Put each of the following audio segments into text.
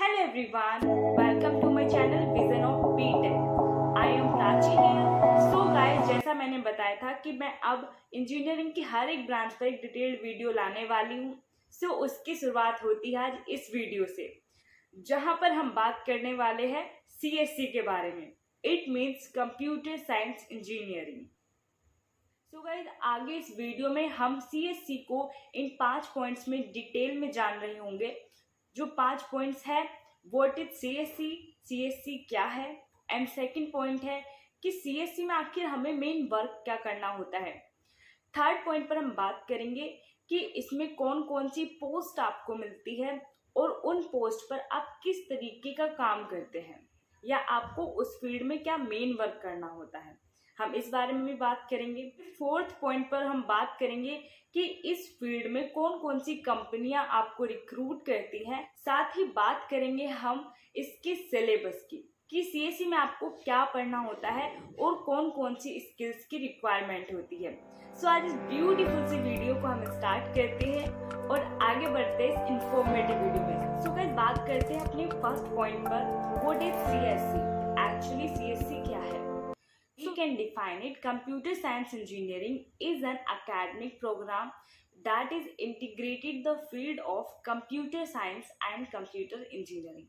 Hello everyone, welcome to my channel Vision of BTech. I am Prachi here. So guys, जैसा मैंने बताया था कि मैं अब इंजीनियरिंग की हर एक ब्रांच पर एक डिटेल्ड वीडियो लाने वाली हूँ. सो उसकी शुरुआत होती है आज इस वीडियो से, जहाँ पर हम बात करने वाले हैं CSC के बारे में. It means computer science engineering. So guys, आगे इस वीडियो में हम CSC को इन 5 पॉइंट्स में डिटेल में जान रहे होंगे. जो 5 पॉइंट्स है, व्हाट इज CSC क्या है, एंड सेकंड पॉइंट है कि CSC में आखिर हमें मेन वर्क क्या करना होता है. थर्ड पॉइंट पर हम बात करेंगे कि इसमें कौन कौन सी पोस्ट आपको मिलती है और उन पोस्ट पर आप किस तरीके का काम करते हैं या आपको उस फील्ड में क्या मेन वर्क करना होता है, हम इस बारे में भी बात करेंगे. फोर्थ पॉइंट पर हम बात करेंगे कि इस फील्ड में कौन कौन सी कंपनियां आपको रिक्रूट करती हैं. साथ ही बात करेंगे हम इसके सिलेबस की कि CSC में आपको क्या पढ़ना होता है और कौन कौन सी स्किल्स की रिक्वायरमेंट होती है. सो आज इस ब्यूटीफुल सी वीडियो को हम स्टार्ट करते हैं और आगे बढ़ते हैं इस इंफॉर्मेटिव वीडियो में. सो गाइस, बात करते हैं अपने फर्स्ट पॉइंट पर, what is CSC. Actually CSC क्या है? We can define it. Computer Science Engineering is an academic program that is integrated the field of computer science and computer engineering.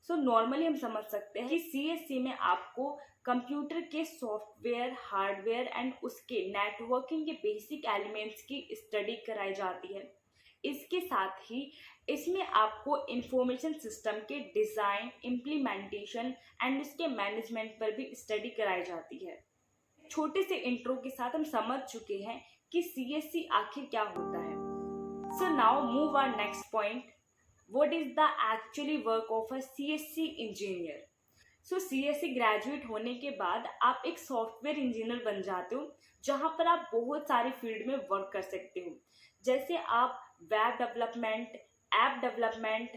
So normally हम समझ सकते हैं कि CSC में आपको कंप्यूटर के सॉफ्टवेयर, हार्डवेयर एंड उसके नेटवर्किंग के बेसिक एलिमेंट्स की स्टडी कराई जाती है. इसके साथ ही इसमें आपको इंफॉर्मेशन सिस्टम के डिज़ाइन, इम्प्लीमेंटेशन एंड उसके मैनेजमेंट पर भी स्टडी कराई जाती है. छोटे से इंट्रो के साथ हम समझ चुके हैं कि CSC आखिर क्या होता है. So now move our next point, what is the actually work of a CSC engineer. So CSC graduate होने के बाद आप एक सॉफ्टवेयर इंजीनियर बन जाते हो, जहां पर आप बहुत सारी फील्ड में वर्क कर सकते हो. जैसे आप web development, app development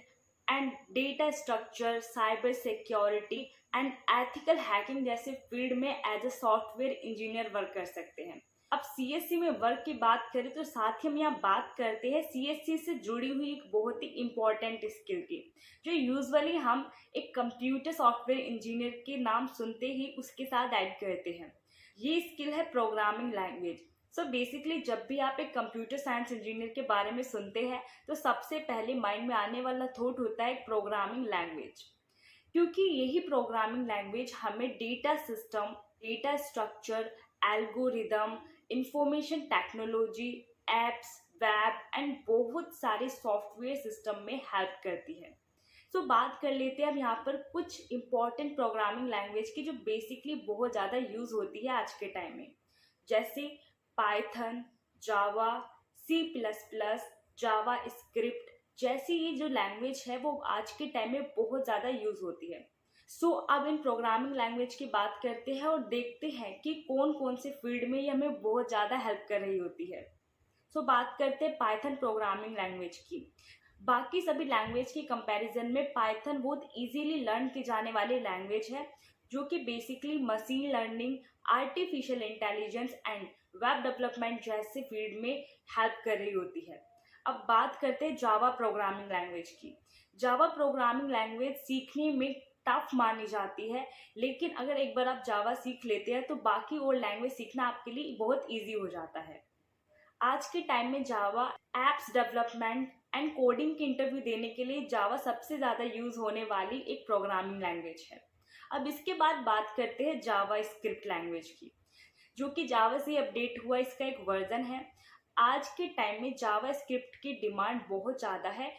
and data structure, cyber security and ethical hacking जैसे फील्ड में as a software engineer work कर सकते हैं. अब CSC में वर्क की बात करें तो साथ ही हम यहाँ बात करते हैं CSC से जुड़ी हुई एक बहुत ही इम्पॉर्टेंट स्किल की, जो यूजुअली हम एक कंप्यूटर सॉफ्टवेयर इंजीनियर के नाम सुनते ही उसके साथ ऐड करते हैं. ये स्किल है प्रोग्रामिंग लैंग्वेज. सो बेसिकली जब भी आप एक कंप्यूटर साइंस इंजीनियर के बारे में सुनते हैं तो सबसे पहले माइंड में आने वाला थॉट होता है प्रोग्रामिंग लैंग्वेज, क्योंकि यही प्रोग्रामिंग लैंग्वेज हमें data system, data structure, algorithm, information technology, apps, web and बहुत सारे सॉफ्टवेयर सिस्टम में हेल्प करती है. सो बात कर लेते हैं अब यहाँ पर कुछ इंपॉर्टेंट प्रोग्रामिंग लैंग्वेज की जो बेसिकली बहुत ज़्यादा यूज़ होती है आज के टाइम में, जैसे पाइथन, जावा, C++, जावा स्क्रिप्ट जैसी ये जो लैंग्वेज है वो आज के टाइम में बहुत ज़्यादा यूज़ होती है. सो अब इन प्रोग्रामिंग लैंग्वेज की बात करते हैं और देखते हैं कि कौन कौन से फील्ड में ये हमें बहुत ज़्यादा हेल्प कर रही होती है. सो बात करते हैं पाइथन प्रोग्रामिंग लैंग्वेज की. बाकी सभी लैंग्वेज की कंपैरिजन में पाइथन बहुत इजीली लर्न की जाने वाली लैंग्वेज है, जो कि basically machine learning, artificial intelligence and web development जैसे फील्ड में हेल्प कर रही होती है. अब बात करते हैं जावा प्रोग्रामिंग लैंग्वेज की. जावा प्रोग्रामिंग लैंग्वेज सीखने में टफ मानी जाती है, लेकिन अगर एक बार आप जावा सीख लेते हैं तो बाकी और लैंग्वेज सीखना आपके लिए बहुत ईजी हो जाता है. आज के टाइम में जावा एप्स डेवलपमेंट एंड कोडिंग के इंटरव्यू देने के लिए जावा सबसे ज़्यादा यूज़ होने वाली एक प्रोग्रामिंग लैंग्वेज है. अब इसके बाद बात करते हैं जावा स्क्रिप्ट लैंग्वेज की, जो कि जावा से अपडेट हुआ इसका एक वर्जन है. आज के टाइम में जावा स्क्रिप्ट की डिमांड बहुत ज़्यादा है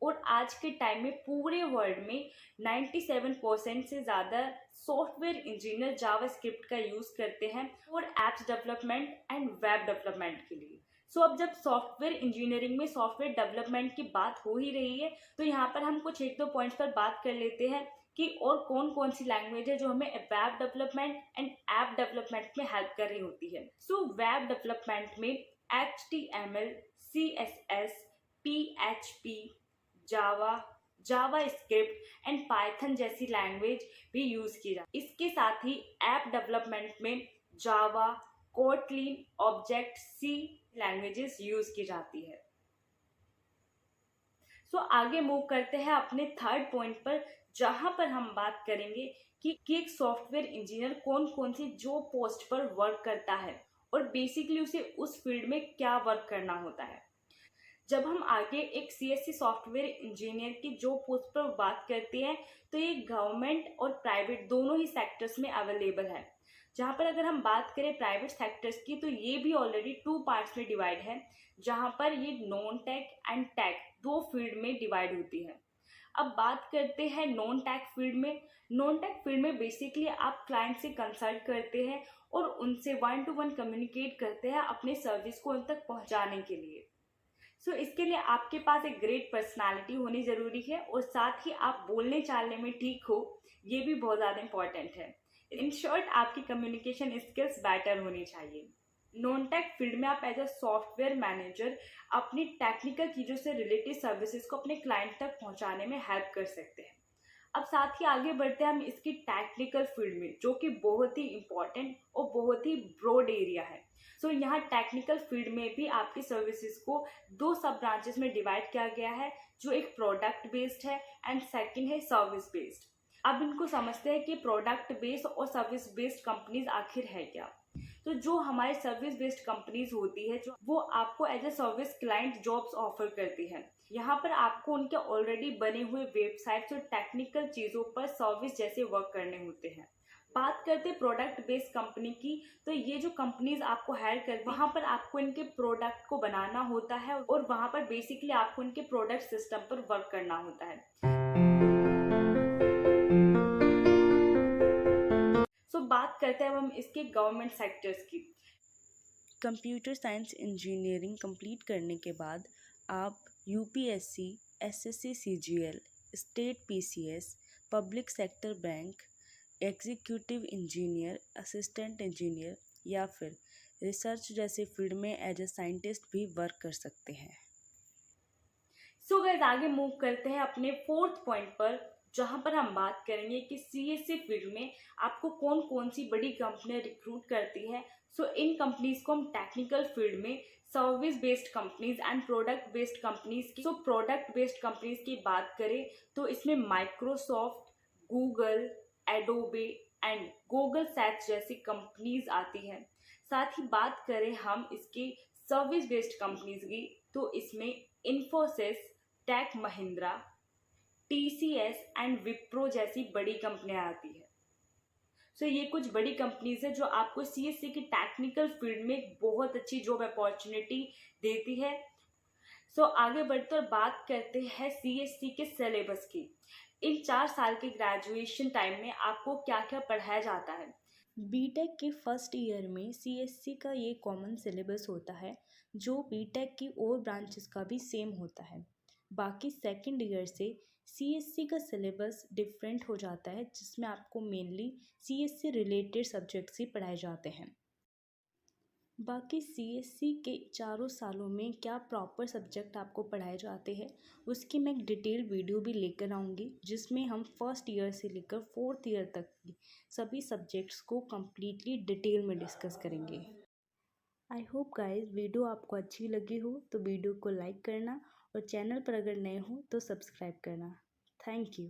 और आज के टाइम में पूरे वर्ल्ड में 97% से ज़्यादा सॉफ्टवेयर इंजीनियर जावा स्क्रिप्ट का यूज़ करते हैं और apps development and web development के लिए. सो अब जब सॉफ्टवेयर इंजीनियरिंग में सॉफ्टवेयर डेवलपमेंट की बात हो ही रही है तो यहाँ पर हम कुछ एक दो पॉइंट्स पर बात कर लेते हैं कि और कौन कौन सी लैंग्वेज है जो हमें web development and app development में हेल्प कर रही होती है. सो वेब डेवलपमेंट में HTML, CSS, PHP, Java, JavaScript and Python जैसी लैंग्वेज भी यूज़ की जाती है. इसके साथ ही ऐप डेवलपमेंट में Java, Kotlin, object C languages use की जाती है. सो आगे मूव करते हैं अपने थर्ड पॉइंट पर, जहां पर हम बात करेंगे कि एक सॉफ्टवेयर इंजीनियर कौन कौन सी जॉब पोस्ट पर वर्क करता है और बेसिकली उसे उस फील्ड में क्या वर्क करना होता है। जब हम आगे एक सीएससी सॉफ्टवेयर इंजीनियर की जॉब पोस्ट पर बात करते हैं तो ये गवर्नमेंट और प्राइवेट दोनों ही सेक्टर्स में अवेलेबल है। जहाँ पर अगर हम बात करें प्राइवेट सेक्टर्स की तो ये भी ऑलरेडी 2 पार्ट्स में डिवाइड है, जहाँ पर ये नॉन टेक एंड टेक दो फील्ड में डिवाइड होती है। अब बात करते हैं नॉन टेक फील्ड में। नॉन टेक फील्ड में बेसिकली आप क्लाइंट से कंसल्ट करते हैं और उनसे 1-to-1 कम्युनिकेट करते हैं अपने सर्विस को उन तक पहुंचाने के लिए। इसके लिए आपके पास एक ग्रेट पर्सनालिटी होनी जरूरी है और साथ ही आप बोलने चालने में ठीक हो, ये भी बहुत ज़्यादा इंपॉर्टेंट है। इन शॉर्ट आपकी कम्युनिकेशन स्किल्स बेटर होनी चाहिए। नॉन टेक फील्ड में आप एज अ सॉफ्टवेयर मैनेजर अपनी टेक्निकल चीज़ों से रिलेटेड सर्विसेज को अपने क्लाइंट तक पहुंचाने में हेल्प कर सकते हैं। अब साथ ही आगे बढ़ते हैं हम इसकी टेक्निकल फील्ड में, जो कि बहुत ही इंपॉर्टेंट और बहुत ही ब्रॉड एरिया है। यहाँ टेक्निकल फील्ड में भी आपकी सर्विसेज को दो सब ब्रांचेस में डिवाइड किया गया है, जो एक प्रोडक्ट बेस्ड है एंड सेकंड है सर्विस बेस्ड। अब इनको समझते हैं कि प्रोडक्ट बेस्ड और सर्विस बेस्ड कंपनीज आखिर है क्या। जो हमारे सर्विस बेस्ड कंपनीज होती है जो वो आपको as a service client jobs offer करती है। यहाँ पर आपको उनके ऑलरेडी बने हुए वेबसाइट्स और टेक्निकल चीज़ों पर सर्विस जैसे वर्क करने होते हैं। बात करते हैं प्रोडक्ट बेस्ड कंपनी की, तो ये जो कंपनीज आपको हायर करती है वहाँ पर आपको इनके प्रोडक्ट को बनाना होता है और वहाँ पर बेसिकली आपको इनके प्रोडक्ट सिस्टम पर वर्क करना होता है। बात करते हैं अब हम इसके गवर्नमेंट सेक्टर्स की। कंप्यूटर साइंस इंजीनियरिंग कंप्लीट करने के बाद आप UPSC, SSC CGL, state PCS, public sector bank, executive engineer, assistant engineer या फिर रिसर्च जैसे फील्ड में एज ए साइंटिस्ट भी वर्क कर सकते हैं। गाइस आगे मूव करते हैं अपने फोर्थ पॉइंट पर, जहां पर हम बात करेंगे कि सीएससी फील्ड में आपको कौन कौन सी बड़ी कंपनियां रिक्रूट करती है। इन कंपनीज को हम टेक्निकल फील्ड में service based companies and product based companies की प्रोडक्ट बेस्ड कंपनीज की बात करें तो इसमें Microsoft, Google, Adobe and Google सैट्स जैसी कंपनीज आती हैं। साथ ही बात करें हम इसके सर्विस बेस्ड कंपनीज की तो इसमें Infosys, Tech Mahindra, TCS and Wipro जैसी बड़ी कंपनियां आती है। ये कुछ बड़ी कंपनीज है जो आपको सीएससी की टेक्निकल फील्ड में बहुत अच्छी जॉब अपॉर्चुनिटी देती है। आगे बढ़ते और बात करते हैं सीएससी के सिलेबस की। इन 4 साल के ग्रेजुएशन टाइम में आपको क्या क्या पढ़ाया जाता है। बीटेक के फर्स्ट ईयर में सीएससी का ये कॉमन सिलेबस होता है, जो बीटेक की और ब्रांचेस का भी सेम होता है। बाकी सेकंड ईयर से सीएससी का सिलेबस डिफरेंट हो जाता है, जिसमें आपको मेनली सीएससी रिलेटेड सब्जेक्ट्स ही पढ़ाए जाते हैं। बाकी सीएससी के 4 सालों में क्या प्रॉपर सब्जेक्ट आपको पढ़ाए जाते हैं उसकी मैं एक डिटेल वीडियो भी लेकर आऊँगी, जिसमें हम फर्स्ट ईयर से लेकर 4th ईयर तक की सभी सब्जेक्ट्स को कम्प्लीटली डिटेल में डिस्कस करेंगे। आई होप गाइस वीडियो आपको अच्छी लगी हो तो वीडियो को लाइक करना और चैनल पर अगर नए हो तो सब्सक्राइब करना। Thank you.